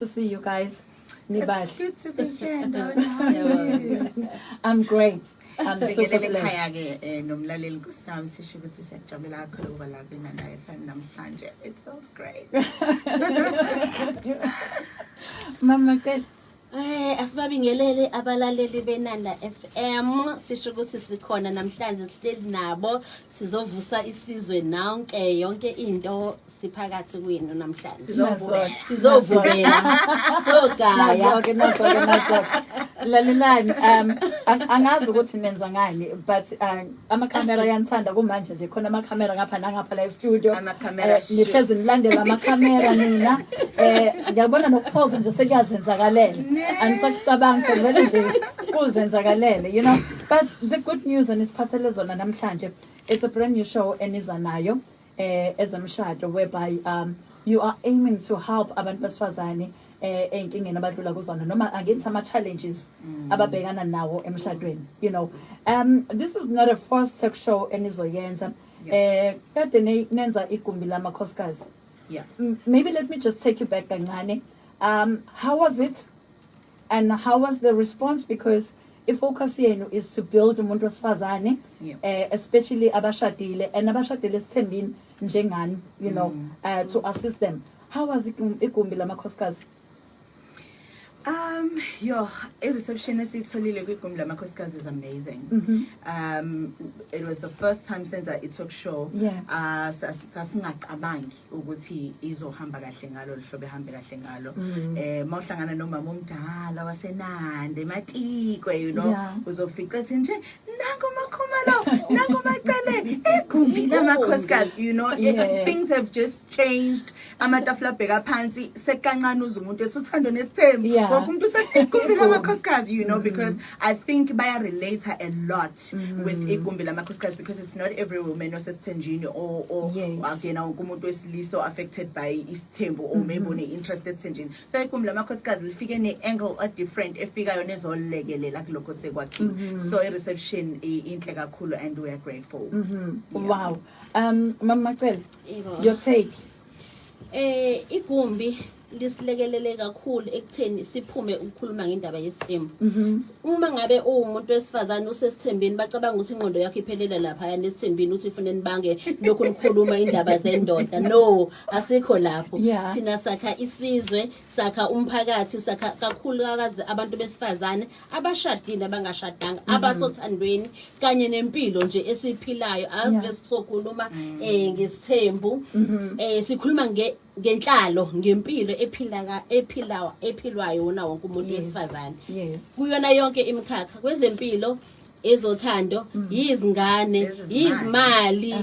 To see you guys. It's good to be here. How are you? I'm great. I'm super blessed. It feels great. Mama, Asibabingelele abalaleli benanda FM sisho ukuthi sikhona namhlanje sihleli nabo sizovusa isizwe nonke yonke into siphakathi kwenu namhlanje sizovubela so gaya lalelani angazi ukuthi nenza ngani but amakhamera yanithanda kumanje nje khona amakhamera ngapha nangapha la studio nihlezi nilandela amakhamera nina ngiyabona nokuphoza nje sekuyazenzakalela anisacabanga sevele nje kuzenzakalele you know. But the good news and isiphathele zona namhlanje, it's a brand new show eniza nayo ezemshado whereby you are aiming to help abantu besifazane enkingeni abadlula kuzona noma against ama challenges ababhekana nawo emshadweni, you know. This is not a first talk show enizoyenza kade nenza igumbi lamakhosikazi. Yeah. Maybe let me just take you back kancane. How was it and how was the response, because ifocus yenu is to build umuntu wesifazane, especially abashadile and abashadile sithembini njengani, you know, to assist them. How was igumbi lamakhosikazi? A receptionist itholile kwigumbi lamakhosikazi is amazing. It was the first time since I talk show sasingacabangi ukuthi izohamba kahle ngalo lihlobo ehambe kahle ngalo. Mawuhlangana nomama omdala wasenande Matikwe, you know, uzofica nje nangu MaKhumalo nangu Macele igumbi lamakhosikazi, you know. Things have just changed. Amatafla bheka phansi sekancane uzumuntu esuthando nesithembu you know, because I think baya relate her a lot with igumbi lamakhosikazi, because it's not every woman osesithenjini or again umuntu wesilisa affected by isithembu or maybe one interested esithenjini. So igumbi lamakhosikazi lifike ne angle a different efikayo nezolekelela kuloko sekwakhiwe. So a reception inhle kakhulu and we are grateful. Wow. Mama Macele, your take? Igumbi lisilekelele kakhulu ekutheni siphume ukukhuluma ngendaba yesimo. Uma ngabe umuntu wesifazane usesithembeni bacabanga ukuthi ingqondo yakhe iphelela lapha yana esithembini uthi ufune nibange lokho nikhuluma indaba zendoda. No, asikho lapho. Thina sakha isizwe, sakha umphakathi, sakha kakhulukazi abantu besifazane abashadile abangashadanga abasothandweni kanye nempilo nje esiphilayo. Ave sizokhuluma ngesithembu, sikhuluma ngenhlalo ngempilo ephilwayo wona wonke umuntu wesifazane. Kuyona yonke imikhakha kwezempilo, ezothando, izingane, izimali,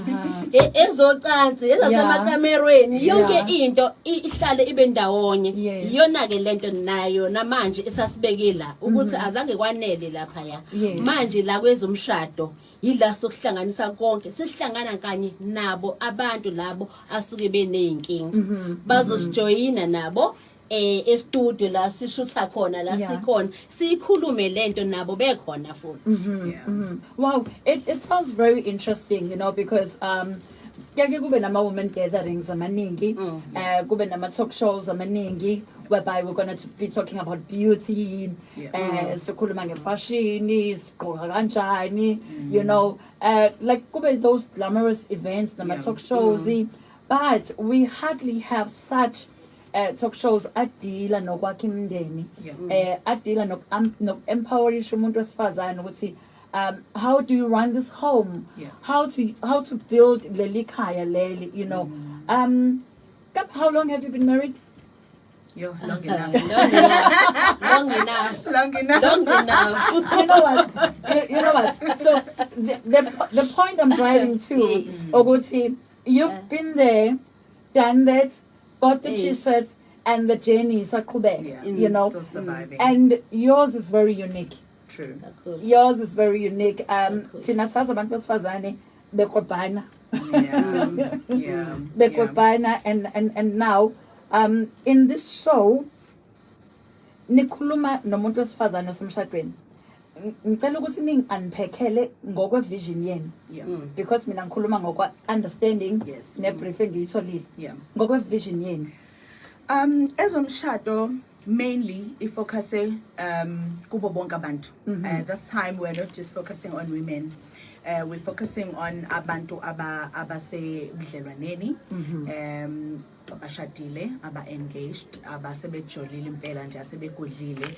ezocansi, ezasemakamerweni, yonke into ihlale ibe ndawonye. Iyona ke lento nayo namanje esasibekela ukuthi azange kwanele lapha ya. Manje la kwezomshado yila sokuhlanganisa konke, sesihlangana kanye nabo abantu labo asuke beneyinkinga bazosijoyina nabo studio la sishutha khona la sikhona sikhulume lento nabo bekhona futhi. Wow, it sounds very interesting, you know, because kuyake kube nama women gatherings amaningi, kube nama talk shows amaningi whereby we're going to be talking about beauty, sikhuluma ngefashion, sigqoka kanjani, you know, like kube those glamorous events, nama talk shows, but we hardly have such talk shows adila nokwakha imndeni, adila nok-empowerisha umuntu wesifazane ukuthi how do you run this home, how to build leli khaya leli, you know. How long have you been married? Long enough. You know what? So the point I'm driving to, Oguti, you've been there, done that, got the t-shirts, and the journey is you know. Still surviving. And yours is very unique. True. Yours is very unique. Tina says abantu besifazane bekwabana. Bekwabana, and now in this show nikhuluma nomuntu wesifazane osemshadweni. Ngicela ukuthi ningi-unpackele ngokwe vision yenu, because mina ngikhuluma ngokwa understanding ne brief engiyitholile ngokwe vision yenu. Ezomshado mainly ifocus kubo bonke abantu. This time we're not just focusing on women. We're focusing on abantu abase budlelwaneni, abashadile, aba-engaged, abasebejolile impela nje asebegudlile,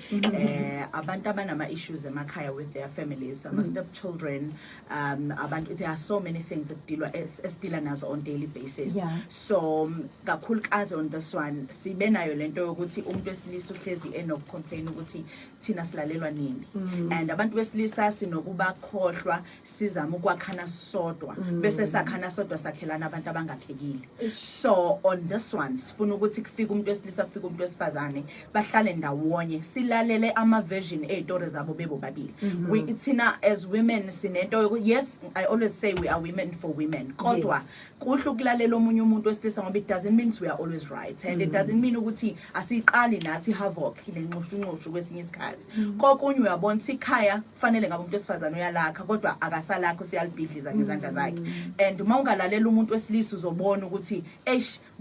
abantu abanama issues emakhaya with their families, stepchildren, abantu, there are so many things that esdeala nazo on daily basis. So kakhulukazi on this one sibe nayo lento yokuthi umuntu wesilisa uhlezi complain ukuthi thina silalelwa nini, and abantu besilisa sinokuba khohlwa sizama ukwakhana sodwa bese sakhana sodwa sakhelana abantu abangakhekile. So on this one sifuna ukuthi kufike umuntu wesilisa kufike umuntu wesifazane bahlale ndawonye silalele ama version ezitori zabo bebo babili. We thina as women sinento, yes, I always say we are women for women, kodwa kuhle ukulalela omunye umuntu wesilisa ngoba it doesn't mean we are always right, and it doesn't mean ukuthi asiqali nathi havoc lenqoshunqoshu kwesinye isikhathi. Kokunye uyabona ukuthi ikhaya kufanele ngabe umuntu wesifazane uyalakha kodwa akasalakho siyalibhidliza ngezandla zakhe, and uma ungalalela umuntu wesilisa uzobona ukuthi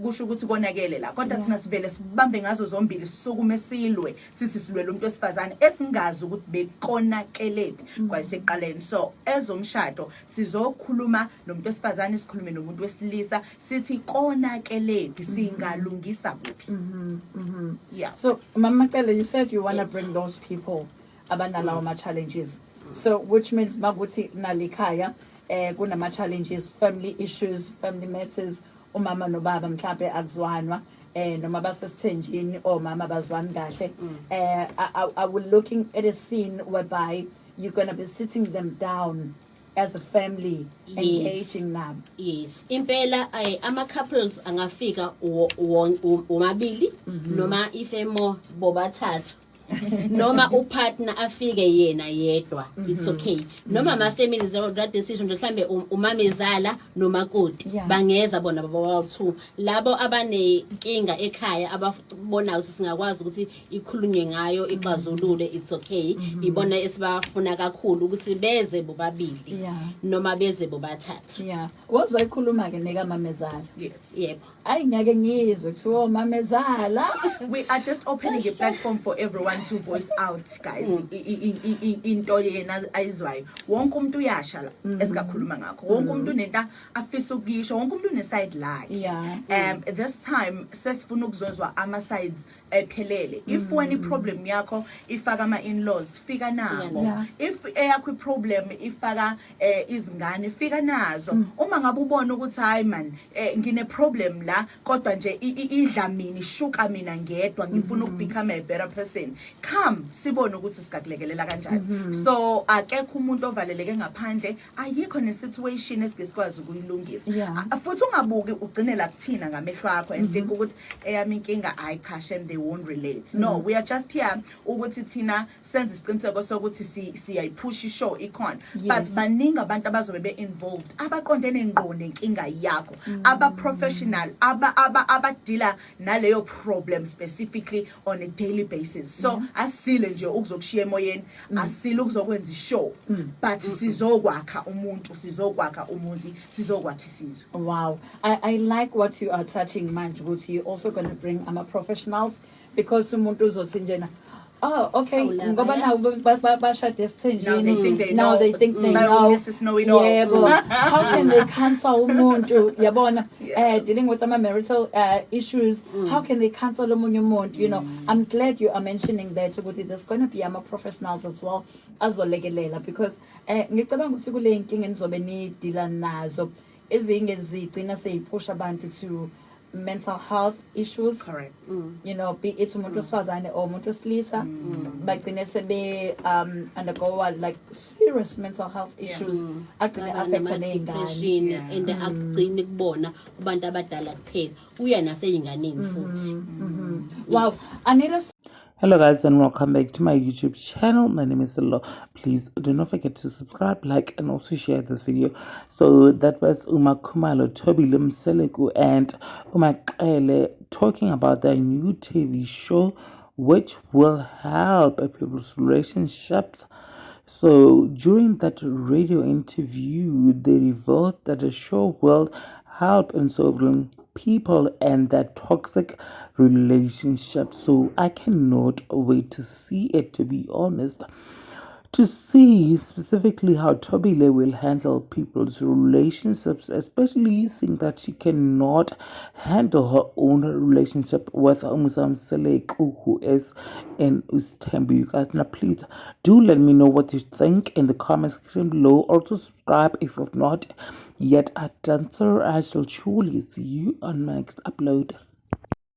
kusho ukuthi konakele la, kodwa thina sivele sibambe ngazo zombili sisukume silwe sithi silwele umuntu wesifazane esingazi ukuthi bekonakeleki kwayiseqaleni. So ezomshado sizokhuluma nomuntu wesifazane sikhulume nomuntu wesilisa sithi konakeleki singalungisa kuphi. Yeah. So Mama Macele, you said you want to bring those people abanalawo ma challenges, so which means makuthi nalikhaya kunama challenges, family issues, family matters, umama nobaba mhlawumbe akuzwanwa noma basesithenjini or mama bazwani kahle. I will looking at a scene whereby you're going to be sitting them down as a family, engaging them. Yes, impela ama couples angafika umabili noma ifemo bobathathu noma upartner afike yena yedwa, it's okay. Noma ama families that decision mhlambe umamezala nomakoti bangeza bona baba bawu2 labo abanenkinga ekhaya ababona ukuthi singakwazi ukuthi ikhulunywe ngayo ixazulule, it's okay. Ibona esibafuna kakhulu ukuthi beze bobabili noma beze bobathathu. Wazwa ikhuluma ke neka mamezala? Yes. Yebo. Ayi ngeke ngizwe kuthiwa mamezala. We are just opening a platform for everyone to voice out, guys. Into yena ayizwayo wonke umuntu uyasha la esikakhuluma ngakho, wonke umuntu nento afisa ukuyisho, wonke umuntu une side lakhe. This time sesifuna ukuzozwa ama sides ephelele. If any problem yakho ifaka ama in-laws fika nabo, if eyakho problem ifaka izingane fika nazo. Uma ngabe ubona ukuthi hayi man ngine problem la kodwa nje idla mina ishuka mina ngedwa ngifuna ukubecome a better person, come sibone ukuthi sikakulekelela kanjani. So akekho umuntu ovaleleke ngaphandle, ayikho ne situation esikwazi ukuyilungisa. Futhi ungabuki ugcine la kuthina ngamehlo akho and think ukuthi eyami inkinga ayi cha shem they won't relate. No, we are just here ukuthi thina senze isiqiniseko sokuthi siyayipush ishow icon, but baningi abantu abazobe be involved abaqondene ngqo nenkinga yakho, aba professional abadila naleyo problem specifically on a daily basis. So asile nje ukuzokushiya emoyeni, asile ukuzokwenza ishow, but sizokwakha umuntu, sizokwakha umuzi, sizokwakha isizwe. Wow, I like what you are touching manje ukuthi you also going to bring professionals, because umuntu uzothi njena okay ngoba nawo bashade esithenjini now they think they know Mrs. Know It All. Yeah, but how can they cancel umuntu yabona dealing with some marital issues, how can they cancel omunye umuntu? You know, I'm glad you are mentioning that ukuthi there's going to be professionals as well azolekelela, because ngicabanga ukuthi kule inkinga enizobe ni deal nazo ezinye zigcina seyiphusha abantu to mental health issues. Correct. You know, be it umuntu wesifazane or umuntu wesilisa bagcine sebe undergo like serious mental health issues agcine affecta depression and agcine kubona kubantu abadala kuphela uya naseyinganeni futhi. Wow, Anita. Hello guys, and welcome back to my YouTube channel. My name is Lo. Please do not forget to subscribe, like, and also share this video. So that was MaKhumalo, Macele, and Macele talking about their new TV show which will help people's relationships. So during that radio interview, they revealed that the show will help in solving people and that toxic relationship. So I cannot wait to see it, to be honest, to see specifically how Tobile will handle people's relationships, especially seeing that she cannot handle her own relationship with Macele, who is in Ustembu. You guys, now please do let me know what you think in the comment section below. Also subscribe if you've not yet done so. I shall surely see you on my next upload.